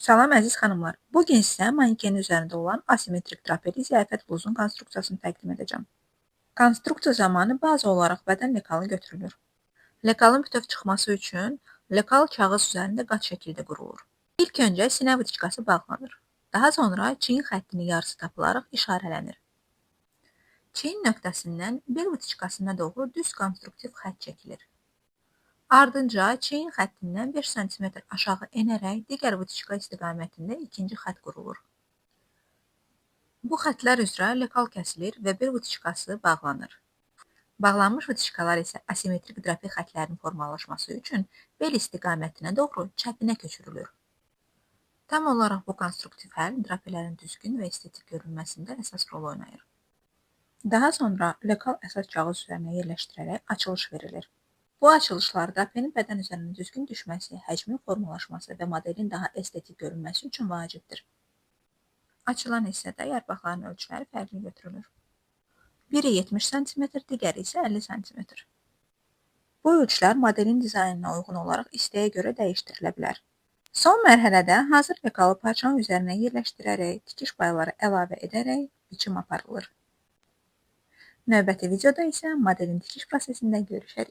Salam əziz xanımlar. Bugün sizə manikenin üzərində olan asimetrik drapeli ziyafət bluzun konstruksiyasını təqdim edəcəm. Konstruksiya zamanı bazı olaraq bədən lekalı götürülür. Lekalın bütöv çıxması üçün lekal kağız üzərində qat şəkildə qurulur. İlk öncə sinə vıçkası bağlanır. Daha sonra çiyin xəttinin yarısı tapılaraq işarələnir. Çiyin nöqtəsindən bel vıçkasına doğru düz konstruktiv xətt çəkilir. Ardınca çiyin xəttindən 5 cm aşağı enərək digər vıçka istiqamətində ikinci xətt qurulur. Bu xəttlər üzrə lekal kəsilir və bir vıçkası bağlanır. Bağlanmış vıçkalar isə asimetrik drapel xəttlərinin formalaşması üçün bel istiqamətinə doğru çəpinə köçürülür. Tam olaraq bu konstruktiv həll drapelerin düzgün və estetik görünməsində əsas rol oynayır. Daha sonra lekal əsas kağız üzərinə yerləşdirərək açılış verilir. Bu açılışlar drapelin bədən üzərində düzgün düşməsi, həcmin formalaşması və modelin daha estetik görünməsi üçün vacibdir. Açılan hissədə yarpaqların ölçüləri fərqli götürülür. Biri 70 cm, digəri isə 50 cm. Bu ölçülər modelin dizaynına uyğun olaraq istəyə görə dəyişdirilə bilər. Son mərhələdə hazır lekalı parçanın üzərinə yerləşdirərək, tikiş payları əlavə edərək biçim aparılır. Növbəti videoda isə modelin tikiş prosesində görüşərik.